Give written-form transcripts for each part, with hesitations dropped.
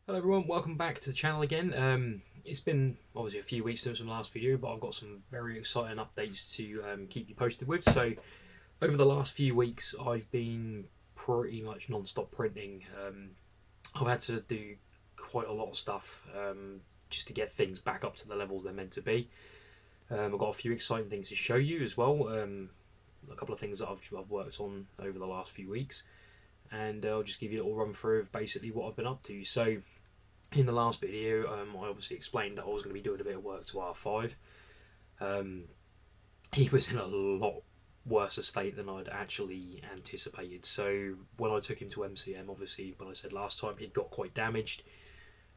Hello everyone, welcome back to the channel again. It's been obviously a few weeks since the last video, but I've got some very exciting updates to keep you posted with. So over the last few weeks I've been pretty much non-stop printing. I've had to do quite a lot of stuff just to get things back up to the levels they're meant to be. I've got a few exciting things to show you as well, a couple of things that I've worked on over the last few weeks, and I'll just give you a little run through of basically what I've been up to. So in the last video, I obviously explained that I was going to be doing a bit of work to R5. He was in a lot worse a state than I'd actually anticipated. So when I took him to MCM, obviously, when I said last time, he'd got quite damaged.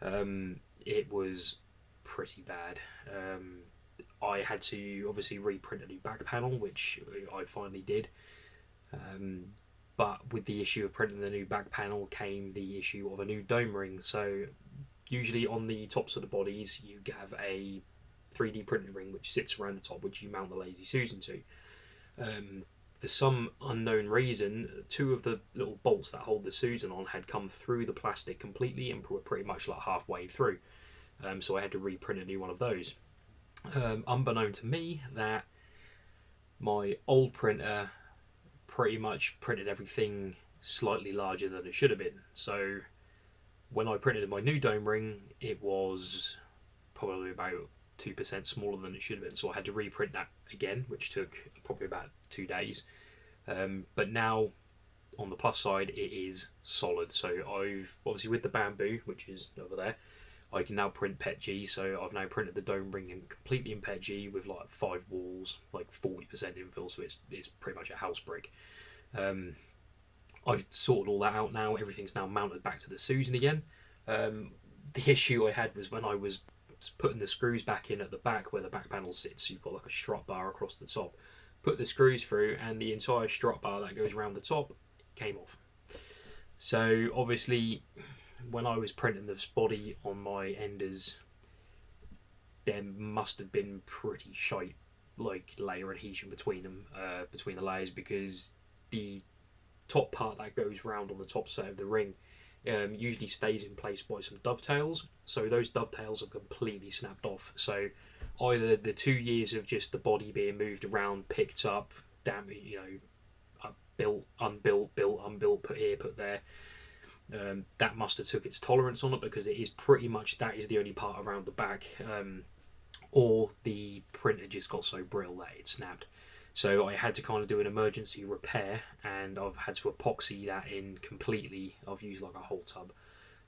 It was pretty bad. I had to obviously reprint a new back panel, which I finally did. But with the issue of printing the new back panel came the issue of a new dome ring. So usually on the tops of the bodies you have a 3D printed ring which sits around the top, which you mount the Lazy Susan to. For some unknown reason, two of the little bolts that hold the Susan on had come through the plastic completely and were pretty much like halfway through. So I had to reprint a new one of those. Unbeknown to me, that my old printer pretty much printed everything slightly larger than it should have been. So when I printed my new dome ring, it was probably about 2% smaller than it should have been. So I had to reprint that again, which took probably about 2 days. But now, on the plus side, it is solid. So I've obviously, with the bamboo, which is over there, I can now print PETG. So I've now printed the dome ring completely in PETG with like 5 walls, like 40% infill. So it's pretty much a house brick. I've sorted all that out now. Everything's now mounted back to the Susan again. The issue I had was when I was putting the screws back in at the back where the back panel sits. You've got like a strut bar across the top. Put the screws through, and the entire strut bar that goes around the top came off. So obviously, when I was printing this body on my enders, there must have been pretty shite like layer adhesion between them, between the layers, because the top part that goes round on the top set of the ring usually stays in place by some dovetails. So those dovetails have completely snapped off. So either the 2 years of just the body being moved around, picked up, built, unbuilt, put here, put there, that must have took its tolerance on it, because it is pretty much, that is the only part around the back, or the printer just got so brittle that it snapped. So I had to kind of do an emergency repair, and I've had to epoxy that in completely. I've used like a whole tub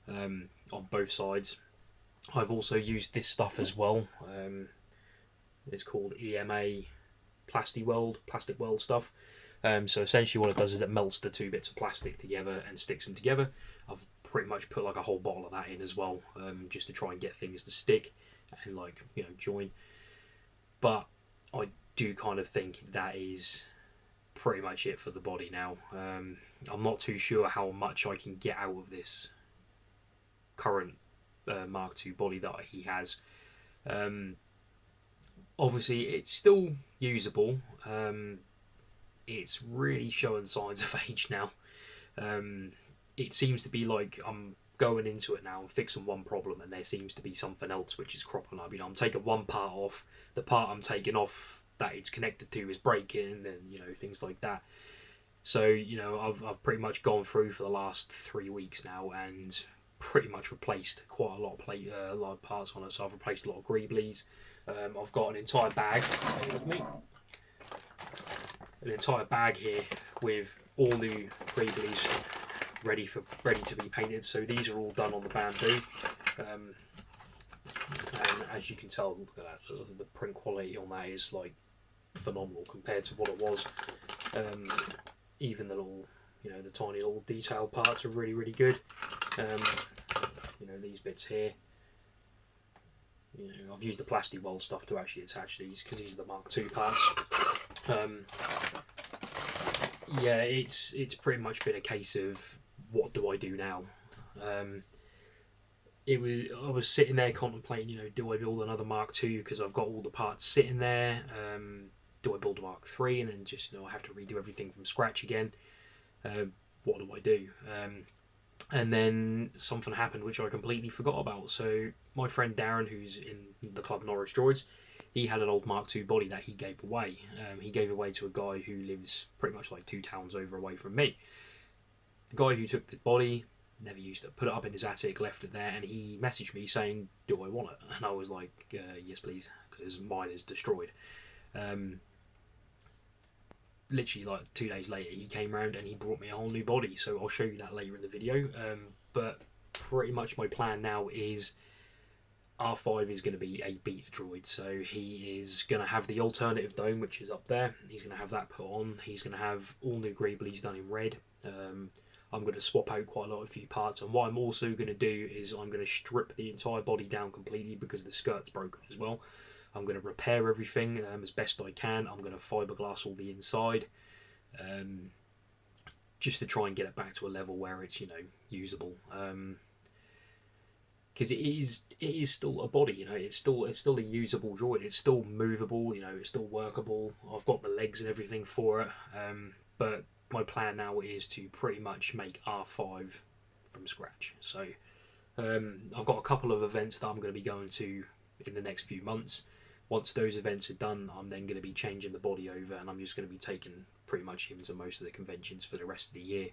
on both sides. I've also used this stuff as well. It's called EMA plastic weld stuff. So essentially what it does is it melts the two bits of plastic together and sticks them together. I've pretty much put like a whole bottle of that in as well, just to try and get things to stick and join. But I do kind of think that is pretty much it for the body now. I'm not too sure how much I can get out of this current Mark II body that he has. Obviously it's still usable. It's really showing signs of age now. It seems to be like I'm going into it now and fixing one problem, and there seems to be something else which is cropping up. I'm taking one part off, the part I'm taking off that it's connected to is breaking, and things like that. So I've pretty much gone through for the last 3 weeks now and pretty much replaced quite a lot of parts on it. So I've replaced a lot of greeblies. I've got an entire bag with me, an entire bag here with all new greeblies ready to be painted. So these are all done on the bamboo, and as you can tell, look at that, the print quality on that is like phenomenal compared to what it was. Even the little, the tiny little detail parts are really good. These bits here, I've used the plastic weld stuff to actually attach these, because these are the Mark II parts. Yeah, it's pretty much been a case of what do I do now. I was sitting there contemplating, do I build another Mark II because I've got all the parts sitting there? Do I build a Mark III and then just I have to redo everything from scratch again? What do I do? And then something happened which I completely forgot about. So my friend Darren, who's in the club Norwich Droids, he had an old Mark II body that he gave away. He gave away to a guy who lives pretty much like 2 towns over away from me. The guy who took the body never used it, put it up in his attic, left it there, and he messaged me saying, "Do I want it?" And I was like, "Yes, please," because mine is destroyed. Literally like 2 days later, he came around and he brought me a whole new body. So I'll show you that later in the video. But pretty much my plan now is R5 is going to be a beta droid, so he is going to have the alternative dome, which is up there. He's going to have that put on. He's going to have all new greeblies done in red. I'm going to swap out quite a few parts, and what I'm also going to do is I'm going to strip the entire body down completely because the skirt's broken as well. I'm going to repair everything as best I can. I'm going to fiberglass all the inside, just to try and get it back to a level where it's, you know, usable. Because it is still a body, you know, it's still a usable droid. It's still movable, you know, it's still workable. I've got the legs and everything for it. But my plan now is to pretty much make R5 from scratch. So I've got a couple of events that I'm going to be going to in the next few months. Once those events are done, I'm then going to be changing the body over, and I'm just going to be taking pretty much him to most of the conventions for the rest of the year,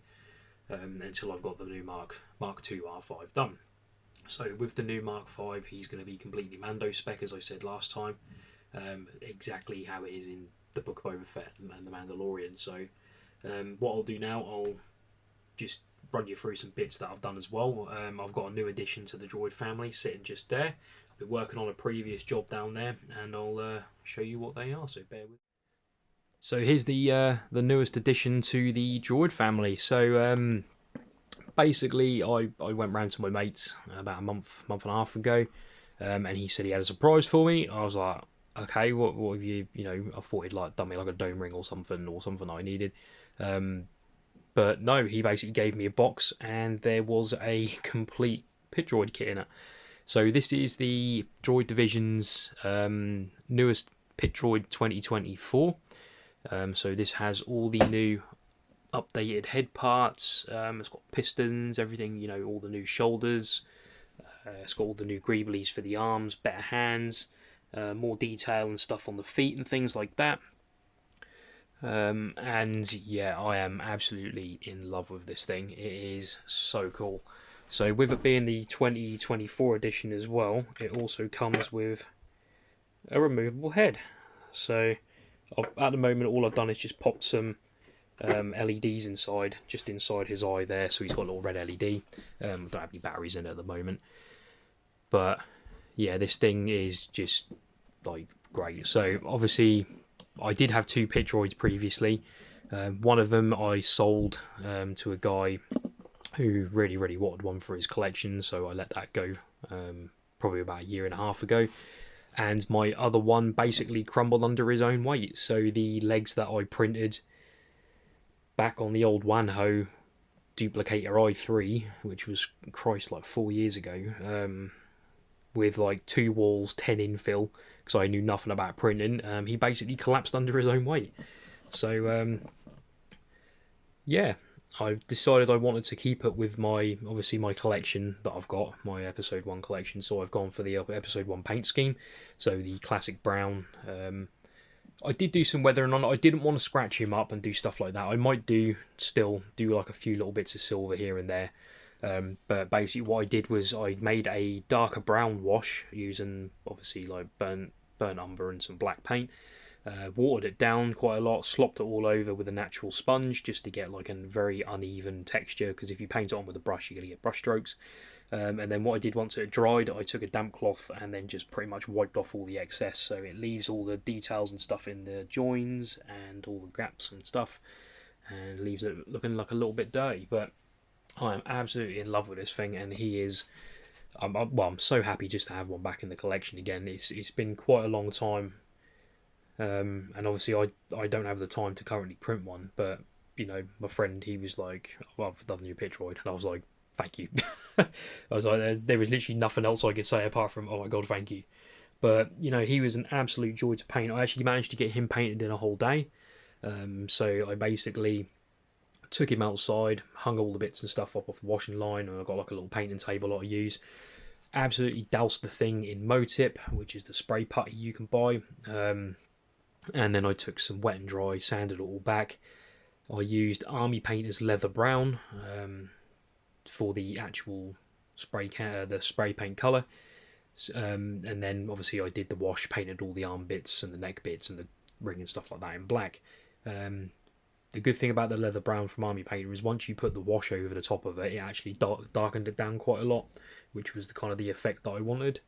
until I've got the new Mark II R5 done. So with the new Mark V, he's going to be completely Mando spec, as I said last time, exactly how it is in the Book of Boba Fett and the Mandalorian. So what I'll do now, I'll just run you through some bits that I've done as well. I've got a new addition to the droid family sitting just there. I've been working on a previous job down there, and I'll show you what they are, so bear with. So here's the newest addition to the droid family. So basically I went round to my mates about a month and a half ago, and he said he had a surprise for me. I was like, okay, what have you, you know, I thought he'd like done me like a dome ring or something I needed. But no, he basically gave me a box and there was a complete pit droid kit in it. So this is the Droid Division's newest pit droid 2024. So this has all the new updated head parts. It's got pistons, everything, you know, all the new shoulders. It's got all the new greeblies for the arms, better hands, more detail and stuff on the feet and things like that. And yeah, I am absolutely in love with this thing. It is so cool. So with it being the 2024 edition as well, it also comes with a removable head. So at the moment, all I've done is just popped some LEDs inside, just inside his eye there, so he's got a little red LED. Don't have any batteries in it at the moment, but yeah, this thing is just like great. So obviously I did have 2 pit droids previously. One of them I sold to a guy who really wanted one for his collection, so I let that go probably about a year and a half ago. And my other one basically crumbled under his own weight, so the legs that I printed back on the old Wanho duplicator i3, which was, Christ, like 4 years ago, with like 2 walls, 10 infill, because I knew nothing about printing, he basically collapsed under his own weight. So yeah, I've decided I wanted to keep it with my, obviously my collection that I've got, my episode 1 collection, so I've gone for the episode 1 paint scheme, so the classic brown. I did do some weathering on it. I didn't want to scratch him up and do stuff like that. I might still do like a few little bits of silver here and there. But basically what I did was I made a darker brown wash using obviously like burnt umber and some black paint. Watered it down quite a lot, slopped it all over with a natural sponge just to get like a very uneven texture, because if you paint it on with a brush you're going to get brush strokes. And then what I did once it had dried, I took a damp cloth and then just pretty much wiped off all the excess, so it leaves all the details and stuff in the joins and all the gaps and stuff, and leaves it looking like a little bit dirty. But I am absolutely in love with this thing, and he is, I'm so happy just to have one back in the collection again. It's been quite a long time, and obviously I don't have the time to currently print one, but you know, my friend, he was like, well, I've done the new pit droid, and I was like, thank you. I was like, there was literally nothing else I could say apart from, oh my god, thank you. But you know, he was an absolute joy to paint. I actually managed to get him painted in a whole day. So I basically Took him outside, hung all the bits and stuff up off the washing line, and I've got like a little painting table that I use. Absolutely doused the thing in Motip, which is the spray putty you can buy. And then I took some wet and dry, sanded it all back. I used Army Painter's Leather Brown for the actual the spray paint colour. And then obviously I did the wash, painted all the arm bits and the neck bits and the ring and stuff like that in black. The good thing about the Leather Brown from Army Painter is once you put the wash over the top of it, it actually darkened it down quite a lot, which was kind of the effect that I wanted.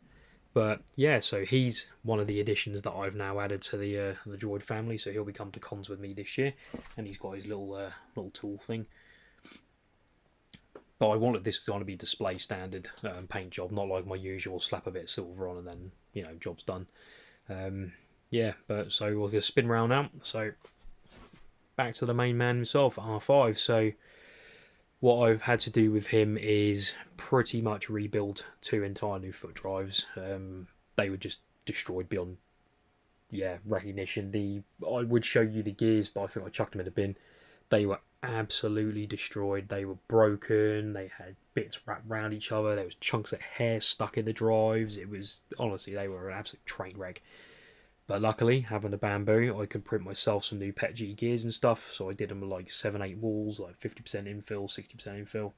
But yeah, so he's one of the additions that I've now added to the droid family. So he'll be coming to cons with me this year, and he's got his little tool thing. But I wanted this to kind of be display standard paint job, not like my usual slap a bit of silver on and then, you know, job's done. Yeah, but so we're gonna spin around now. So back to the main man himself, R5. So what I've had to do with him is pretty much rebuild 2 entire new foot drives. They were just destroyed beyond recognition. I would show you the gears, but I think I chucked them in a bin. They were absolutely destroyed. They were broken. They had bits wrapped around each other. There was chunks of hair stuck in the drives. It was, honestly, they were an absolute train wreck. But luckily, having a bamboo, I could print myself some new PETG gears and stuff. So I did them with like 7/8 walls, like 50% infill, 60% infill.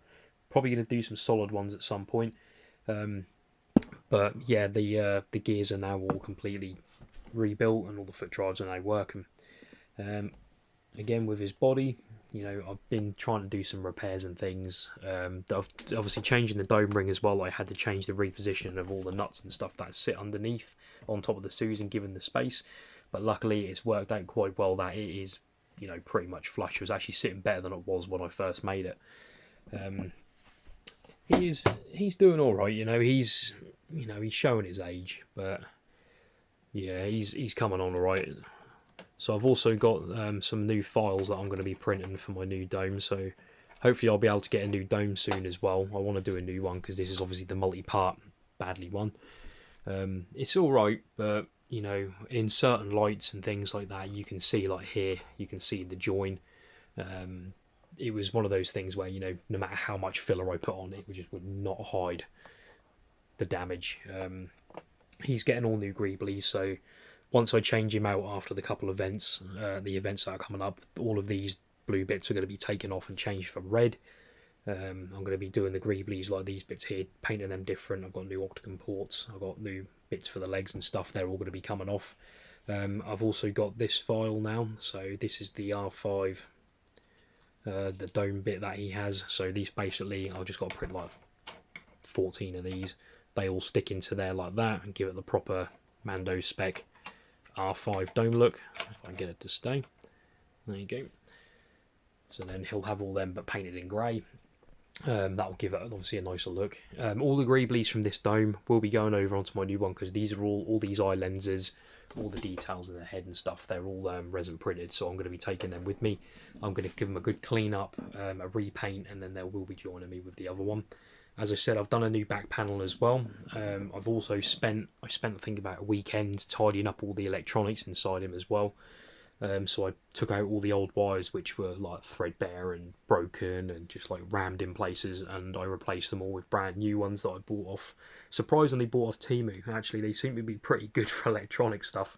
Probably going to do some solid ones at some point. But yeah, the gears are now all completely rebuilt and all the foot drives are now working. Again, with his body, you know, I've been trying to do some repairs and things. Obviously changing the dome ring as well. I had to change the reposition of all the nuts and stuff that sit underneath on top of the Susan, given the space. But luckily it's worked out quite well that it is, you know, pretty much flush. It was actually sitting better than it was when I first made it. He's doing all right, you know. He's showing his age, but yeah, he's coming on all right. So I've also got some new files that I'm going to be printing for my new dome. So hopefully I'll be able to get a new dome soon as well. I want to do a new one because this is obviously the multi-part badly one. It's all right, but you know, in certain lights and things like that, you can see, like here, you can see the join. It was one of those things where, you know, no matter how much filler I put on, it just would not hide the damage. He's getting all new greeblies, so once I change him out after the couple of events, the events that are coming up, all of these blue bits are going to be taken off and changed for red. I'm going to be doing the greeblies like these bits here, painting them different. I've got new octagon ports, I've got new bits for the legs and stuff, they're all going to be coming off. I've also got this file now, so this is the R5, the dome bit that he has. So these basically, I've just got to print like 14 of these. They all stick into there like that and give it the proper Mando spec R5 dome look, if I can get it to stay. There you go. So then he'll have all them but painted in grey. That'll give it obviously a nicer look. All the greeblies from this dome will be going over onto my new one because these are all these eye lenses, all the details in the head and stuff, they're all resin printed, so I'm going to be taking them with me. I'm going to give them a good clean up, a repaint, and then they will be joining me with the other one. As I said, I've done a new back panel as well. I've also spent I think about a weekend tidying up all the electronics inside him as well. So I took out all the old wires which were like threadbare and broken and just like rammed in places, and I replaced them all with brand new ones that I surprisingly bought off Temu. Actually, they seem to be pretty good for electronic stuff,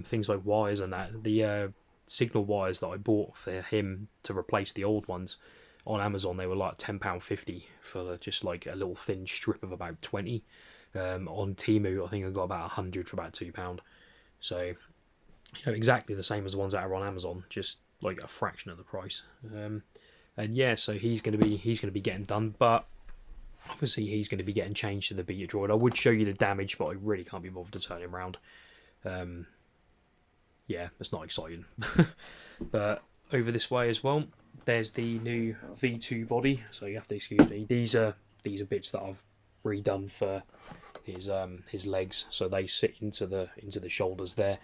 things like wires and that. The signal wires that I bought for him to replace the old ones on Amazon, they were like £10.50 for just like a little thin strip of about 20. On Temu, I think I got about 100 for about £2. So, you know, exactly the same as the ones that are on Amazon, just like a fraction of the price. And yeah, so he's going to be getting done, but obviously he's going to be getting changed to the Beta Droid. I would show you the damage, but I really can't be bothered to turn him around. Yeah, that's not exciting. But over this way as well, there's the new V2 body, so you have to excuse me. These are bits that I've redone for his legs, so they sit into the shoulders there.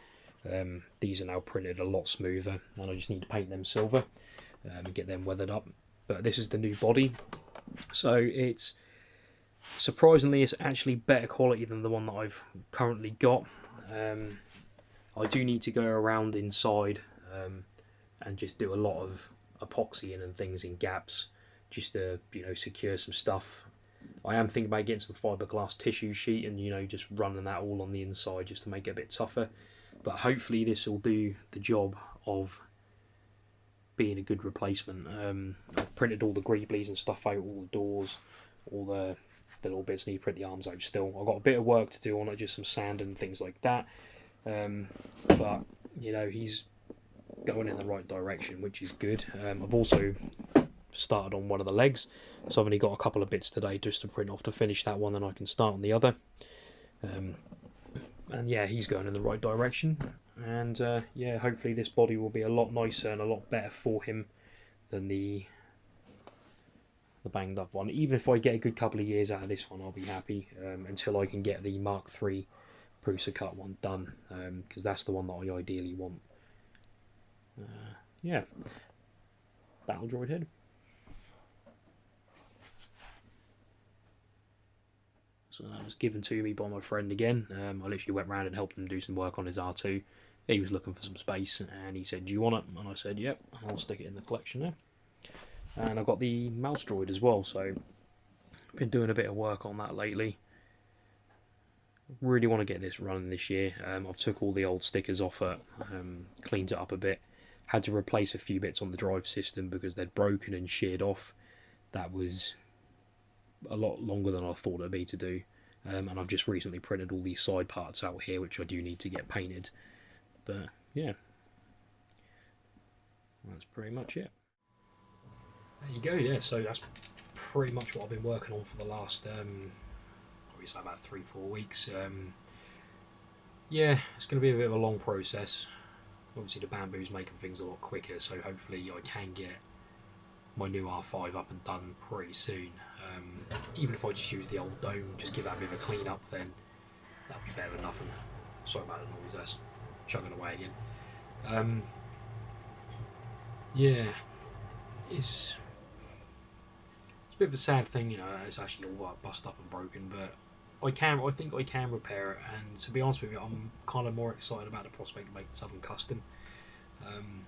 These are now printed a lot smoother, and I just need to paint them silver and get them weathered up. But this is the new body, so it's surprisingly it's actually better quality than the one that I've currently got. I do need to go around inside and just do a lot of epoxy in and things in gaps, just to, you know, secure some stuff. I am thinking about getting some fiberglass tissue sheet and, you know, just running that all on the inside just to make it a bit tougher. But hopefully this will do the job of being a good replacement. I've printed all the greeblies and stuff out, all the doors, all the little bits. Need to print the arms out still. I've got a bit of work to do on it, just some sand and things like that. But, you know, he's going in the right direction, which is good. I've also started on one of the legs, so I've only got a couple of bits today just to print off to finish that one, then I can start on the other. And yeah, he's going in the right direction, and yeah, hopefully this body will be a lot nicer and a lot better for him than the banged up one. Even if I get a good couple of years out of this one, I'll be happy, until I can get the Mark III Prusa cut one done, because that's the one that I ideally want. Yeah, battle droid head. So that was given to me by my friend again. I literally went round and helped him do some work on his R2. He was looking for some space and he said, "Do you want it?" And I said, "Yep, I'll stick it in the collection there." And I've got the mouse droid as well, so I've been doing a bit of work on that lately. Really want to get this running this year. I've took all the old stickers off it, cleaned it up a bit. Had to replace a few bits on the drive system because they'd broken and sheared off. That was a lot longer than I thought it'd be to do, and I've just recently printed all these side parts out here, which I do need to get painted. But yeah, that's pretty much it. There you go. Yeah, so that's pretty much what I've been working on for the last obviously about 3-4 weeks. Yeah, it's going to be a bit of a long process. Obviously the bamboo's making things a lot quicker, so hopefully I can get my new R5 up and done pretty soon. Even if I just use the old dome, just give that a bit of a clean up, then that'll be better than nothing. Sorry about the noise, that's chugging away again. Yeah, it's a bit of a sad thing, you know. It's actually all like bust up and broken, but I think I can repair it. And to be honest with you, I'm kind of more excited about the prospect of making something custom.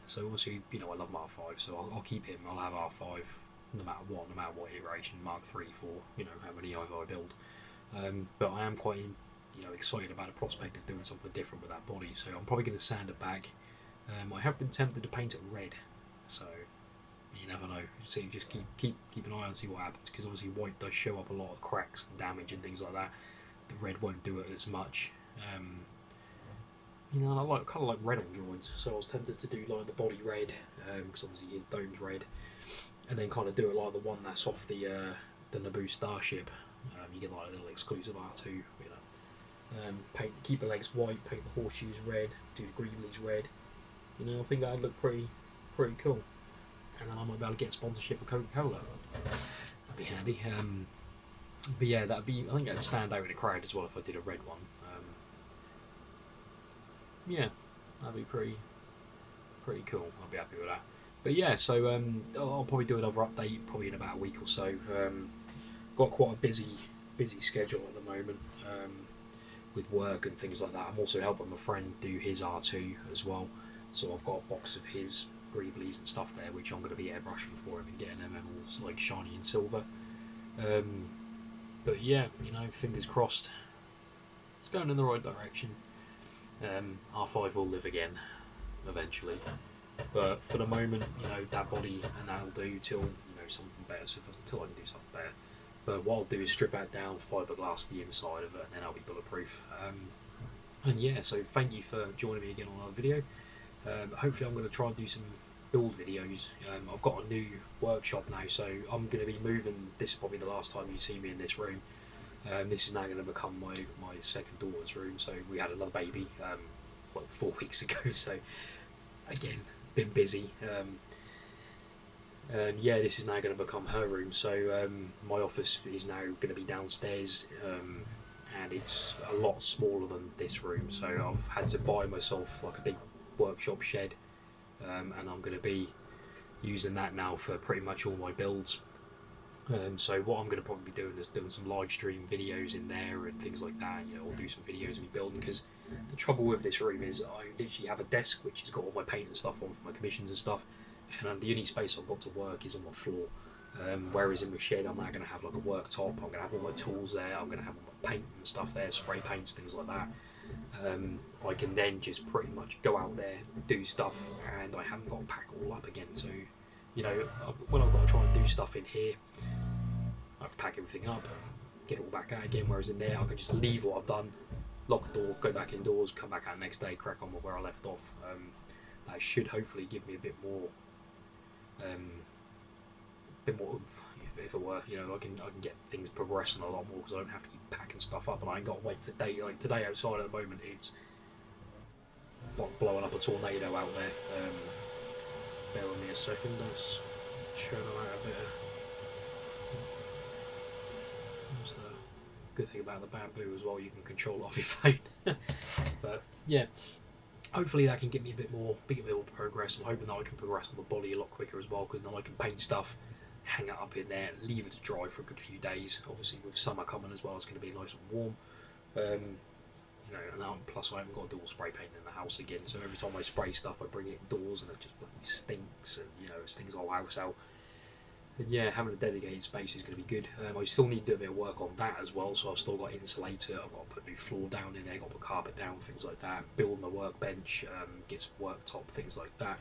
So obviously, you know, I love Mark V, so I'll keep him. I'll have R5 no matter what iteration, Mark III, 4, you know, how many I build. But I am quite, you know, excited about the prospect of doing something different with that body. So I'm probably going to sand it back. I have been tempted to paint it red, so you never know. So you just keep an eye on, see what happens, because obviously white does show up a lot of cracks and damage and things like that. The red won't do it as much. You know, I kind of like red on droids, so I was tempted to do like the body red, because obviously his dome's red, and then kind of do it like the one that's off the Naboo starship. You get like a little exclusive R2, you know. Keep the legs white, paint the horseshoes red, do the greeblies red. You know, I think that'd look pretty cool. And then I might be able to get sponsorship of Coca-Cola. That'd be handy. But yeah, I think that'd stand out in the crowd as well if I did a red one. Yeah, that'd be pretty cool. I'll be happy with that. But yeah, so I'll probably do another update probably in about a week or so. Got quite a busy schedule at the moment, with work and things like that. I'm also helping my friend do his R2 as well, so I've got a box of his greeblies and stuff there, which I'm going to be airbrushing for him and getting them all like shiny and silver. But yeah, you know, fingers crossed, it's going in the right direction. R5 will live again eventually, but for the moment, you know, that body and that'll do till, you know, something better. So until I can do something better. But what I'll do is strip that down, fiberglass the inside of it, and then I'll be bulletproof. And yeah, so thank you for joining me again on our video. Hopefully I'm going to try and do some build videos. I've got a new workshop now, so I'm going to be moving. This is probably the last time you see me in this room. This is now going to become my second daughter's room. So we had another baby like 4 weeks ago, so again, been busy. And yeah, this is now going to become her room. So my office is now going to be downstairs, and it's a lot smaller than this room. So I've had to buy myself like a big workshop shed, and I'm going to be using that now for pretty much all my builds. So what I'm going to probably be doing is doing some live stream videos in there and things like that. You know, I'll do some videos of me building, because the trouble with this room is I literally have a desk which has got all my paint and stuff on for my commissions and stuff, and the only space I've got to work is on the floor. Whereas in my shed, I'm now going to have like a worktop. I'm going to have all my tools there. I'm going to have all my paint and stuff there, spray paints, things like that. I can then just pretty much go out there, do stuff, and I haven't got to pack it all up again. So, you know, when I've got to try and do stuff in here, I have to pack everything up, get it all back out again. Whereas in there, I can just leave what I've done, lock the door, go back indoors, come back out the next day, crack on with where I left off. That should hopefully give me a bit more oomph, if it were. You know, I can get things progressing a lot more because I don't have to keep packing stuff up, and I ain't got to wait for day. Like today outside at the moment, it's like blowing up a tornado out there. Bear with me a second. Let's churn out a bit. That's the good thing about the bamboo as well. You can control it off your phone. But yeah. Hopefully that can give me a bit more progress. I'm hoping that I can progress on the body a lot quicker as well, because then I can paint stuff, hang it up in there, leave it to dry for a good few days. Obviously with summer coming as well, it's going to be nice and warm. You know, and plus I haven't got to do all spray painting in the house again, so every time I spray stuff I bring it indoors and it just bloody stinks, and you know, it stings the whole house out. And yeah, having a dedicated space is going to be good. I still need to do a bit of work on that as well, so I've still got insulator, I've got to put a new floor down in there, I've got to put carpet down, things like that, build my workbench, get some worktop, things like that.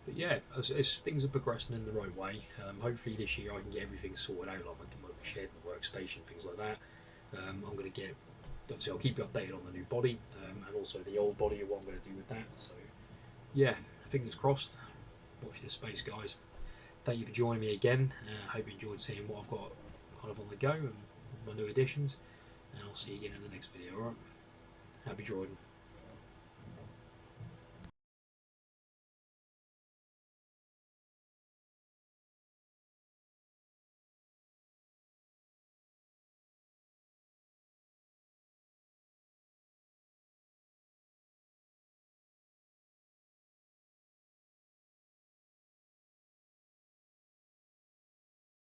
But yeah, as things are progressing in the right way, hopefully this year I can get everything sorted out, like my shed, my workstation, things like that. I'm going to get, obviously I'll keep you updated on the new body, and also the old body and what I'm going to do with that. So yeah, fingers crossed. Watch this space, guys. Thank you for joining me again. I hope you enjoyed seeing what I've got kind of on the go and my new additions. And I'll see you again in the next video, alright? Happy droiding.